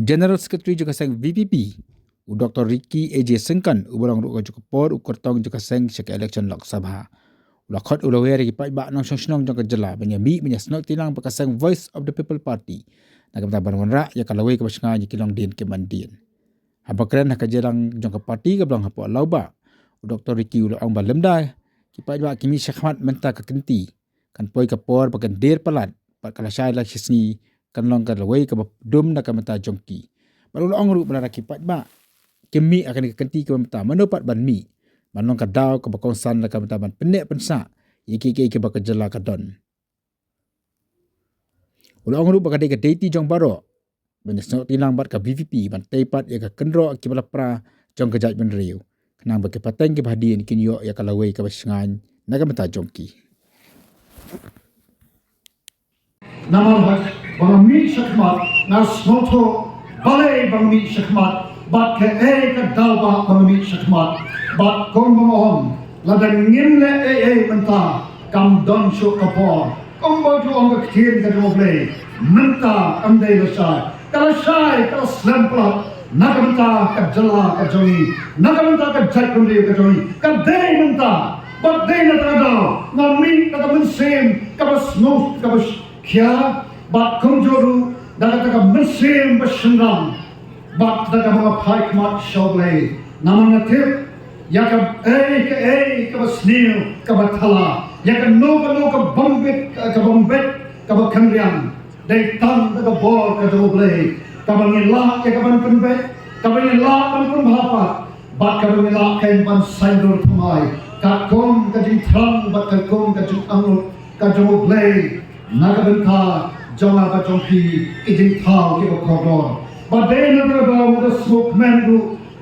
General Secretary juga sang VPP, Dr. Ricky AJ Sengkan, ubarang ruka juga por, ukortong juga sang syaka election Lok Sabha. Lakot Lawei lagi pai bak nong snong jong kejela banyak snok tilang bekasang Voice of the People Party. Nak kata ban rak ya Lawei ke Shngaiñ ke Longdien ke Mandien. Apa keren nak jelang jong ke parti ke belang apa lauba. Dr. Ricky ulang balem dah. Ki pai bak kimi syakmat menta ke kenti. Kan poi ke por bagan der pelat. Pat kala syai lah sisni kan long ke Lawei ke dum nak menta jongki. Baru ulang ru belara ki pai bak kimi akan ke kenti ke menta menopat ban mi. Manong kadau ke bakongsan la ka ban pendek pensa iki ke bak jela kadon ulang ru bak de deti jong baro banyak snok tilang bat ka VVP ban teipat ya ka kendro ki bala pra jong kejat ben riu kenang bak pateng ke bahadien kin yo ya ka Lawei ka Shngaiñ na ka meta jongki namal bang mi syakmat na snoto balai bang mi syakmat bat ke ka dalba bang mi syakmat bat kong mohon Lada Ngim le menta kam don shu kapor kong bo ju ong kthien ka doble menta amdei la shai kala slempla nagamta ka jala ka joi nagamta ka jaikumri ka joi ka dei menta bat dei na da na mi ka men sem ka bas no ka bas kya bat kong joru daga ka men sem bas shandam bat daga mga phai mat shoble namang tip yakab ka basnil ka bathala yakab no ka bombit ka bakangriam dai tan ka bor ka doble ka bangila ka ban penbet ka bangila ban penbhapa bat ka bangila kain ban saindur thamai ka kom ka jing thrang bat ka kom ka jing angut ka doble nagabenta jonga ka jongki ijing thau ki bakhodor bat dai na ba the smoke man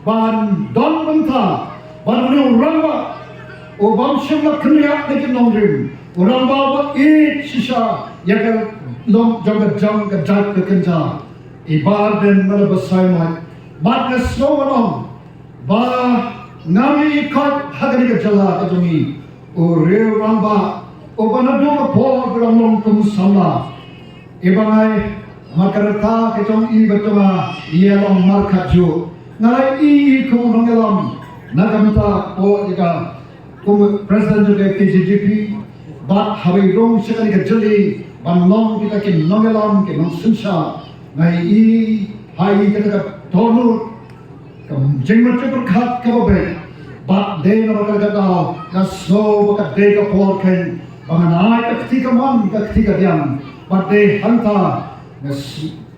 ban don banta Barang ramba, obam shimla kenya lekin Longdien. Ramba wa shisha yaga long jaga jang ka jat ka kenja. Ibar den mana basai mai. Bat na snow along. Ba ngami ikat hagani ka jala ka jumi. O reu ramba obana do ka por ka long kum samla. Ibangai makarata ka jong I batuma yelong markaju. Ngalai I ko nongelam. Nagamta o ika kum president juga KJP bat hawi rong sekali ke jeli ban long kita ke nongelam ke non sunsa ngai I hai kita ke tonu ke jengmat ke berkat ke bobe bat de na kata na so baka de ka por ken banganai ka ketika man ka ketika diam bat de hanta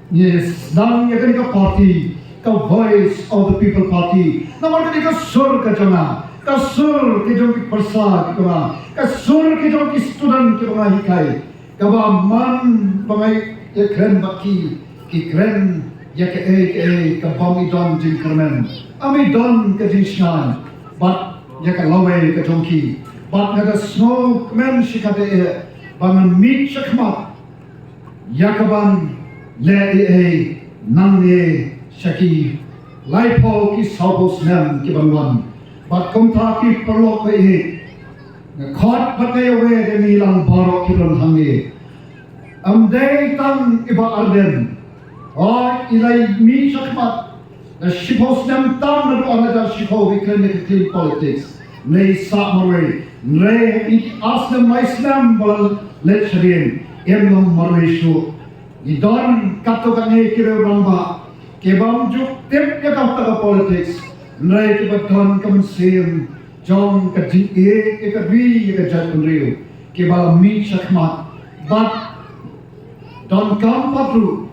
yes nang ya ka party ka Voice of the People Party naman ka sur ka jana ka sur ke jong persa ki ka sur ke jong student ki ba hikai ka ba man bangai ya kren baki ki kren ya ke ka bami don jing kermen ami don ka jing Shngaiñ bat ya ka Lawei ka jongki bat na ka snow men shikate bangan mit shakmat ya ka ban le nang Shaki Laipo ki saubos nem ki banwan bat kumta ki perlok ke khot bat ne we de mi lang barok ki ron hangi amdei tan iba arden o ilai mi shakmat the shipos nem tan na do na shipo we can make clean politics nei samare nei aslam maislam bal lechrien emnom mareshu idon kato kange ki ramba Kebam juk tip ya kata politics, nai kebetulan kemensiam, jong kajik kekadwi kejat penriu, kebal mi syakmat, bat don kam patru,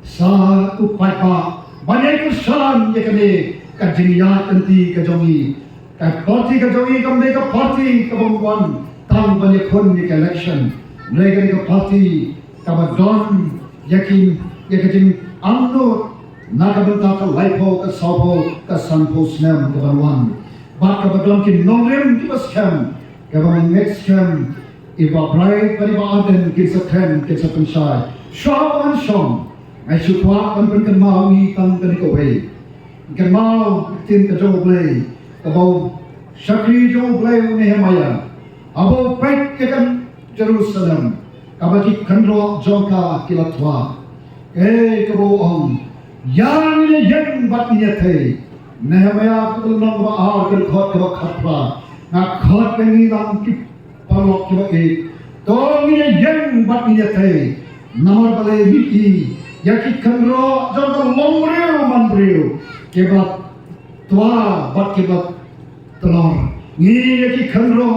sa upai pa, banyak kesan ya kene kajiniat enti kejongi, parti kejongi kamne ke parti kebangkuan, tang banyak kon ni election, nai ke parti kabadon yakin ya kajing amno Nagamta ka Laipo ka Saupo ka Sanpo Snem ka Banwan. Bat ka badon ki nongrim ki baskem. Ka bang next kem iba bright pari ba aden ki sa kem ki sa pensai. Shop and shom. Ay shukwa kan pen kan mau ni tan kan ko wei. Kan mau tin ka jo blay. Ka bo shakri jo blay ne hemaya. Abo pek ke kan Jerusalem. Ka ba ki kanro jonka ki latwa. Ka bo yang ini yang bat ini thei Nehemiah tu nong ba ar ke khot ke khatra na khot ke ni lam ki palok ke to ni yang bat ini thei namar bale ni ki ya ki kanro jong ka long reu man reu ke bat tua bat ke bat telor ni ya ki kanro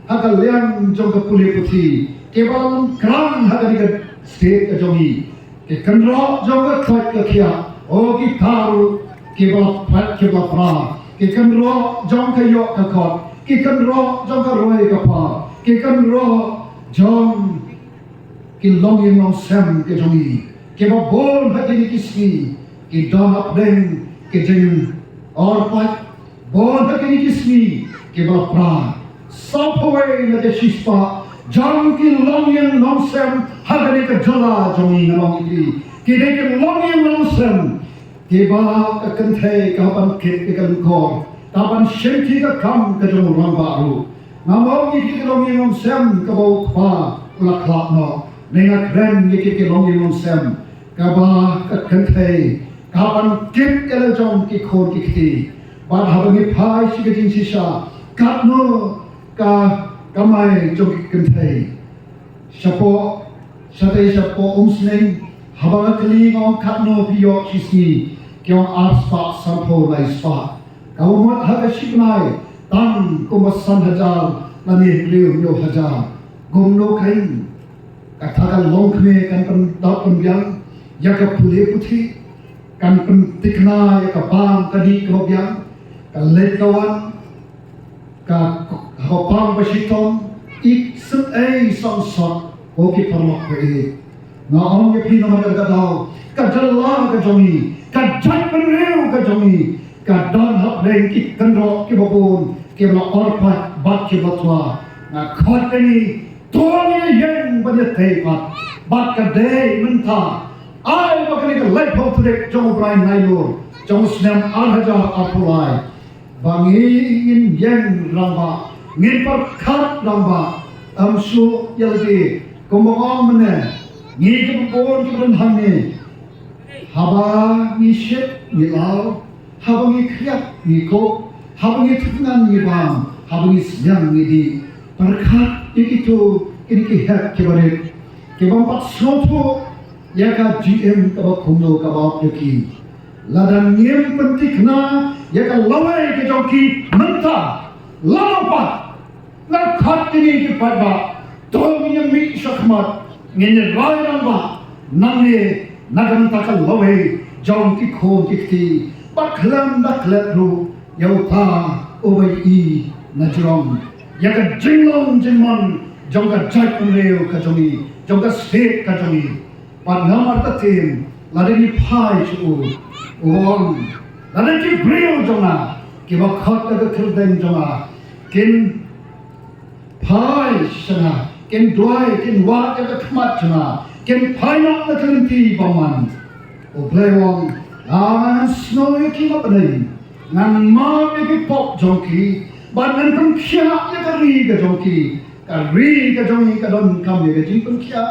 aga liang jong ka puli puthi ke bat kran ha ka state ka jongi ke kanro jong ka khot ka khia o ki tharu ke bat phat ke bat pra ke kanro jong ka yo ka khot ke kanro jong ka roi ka pa ke kanro jong ki Longdien nong sem ke jongi ke ba bol hati ni kisni ke don up den ke jeng or pat bol hati ni kisni ke ba pra sop away na de shispa jong ki Longdien nong sem hagani ka jala jongi nong ki ke de ke Longdien nong sem ke ba ka kanthe ka ban kit ke kan ko ta ban shenti ka kam ka jong rang ba ru na mo ni ki Longdien nong sem ka ba pa la khlak no Nenga kren ni ke Longdien nong sem ka ba ka kanthe ka ban kit ke la jong ki khon ki khti ba ha ba ni phai shi ke jing si sha ka no ka mai jong ki kanthe shapo shapo Shngaiñ haba kli ngong khat no pi yo chi si kyong aspa sampo lai spa ka mo ha ka shi nai tan ko ma san hajar na ni liu yo hajar gom no kain katakan longkme kan pendap pembiang ya ke pulih putih kan Pynthikna ya ke bang tadi kerobiang kan lekawan ka hopang basitom ik set song sot oki perlok ke na om ye pino ma ka dau ka jalla ka jongi ka jai penreu ka jongi ka don hap deng ki kanro ki babun ki la orpat bat ki batwa na khot ni Tuan yang banyak tepat, bakat day mentah. Ay bakal ikan lepo tulik jong Brian Naylor, jong senam arhajar apulai. Bangin yang ramba, ngin perkat ramba. Amsu yalgi, kumong mana, ngin kebun kebun hamni. Haba nishit nilau, haba ngikriat ngiko, haba ngitunan ngibam, haba ngisyang ngidi. Perkat itu ini kihat kibarit kibampat soto ya ka GM ka khumno ka bap yaki Lada Ngim Pynthikna ya ka Lawei ke joki menta lapa na khat ini ki padba to mi mi shakmat ngin rai ramba namne nagam ta ka Lawei jong ki kho ki ti baklam baklat ru yauta obai I najrong ya ka jinglong jinmon jong ka jai punreu ka jongi jong ka state ka jongi pa namar ta tim lade ni phai chu wong lade ki breu jonga ki ba khat ka khirden jonga kin phai shana kin dwai kin wa ka khmat chana kin phai nok na klinti baman o blewong a snow ki ma panai nan ma ki pop jonki ban nan kum khia ya ka ri ka jongi ka don kam ya ka jing pun khia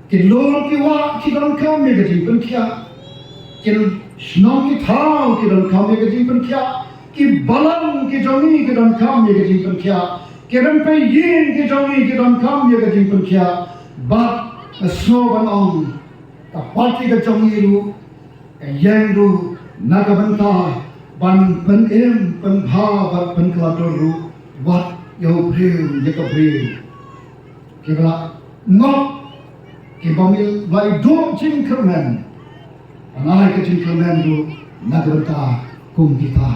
ki lor ki wa ki don kam ya ka jing pun khia ki snow ki thau ki don kam ya ka jing pun khia ki balang ki jongi ki don kam ya ka jing pun khia ki don pe yin ki jongi ki don kam ya ka jing pun khia but a snow ban on ka party ka jongi ru ka yang ru naga banta ban pen bha ban pen klator ru wat yo breu ye ka breu ke ba ngok ke bamil vai do jing kermen anai ke jing kermen ru naga banta kum kita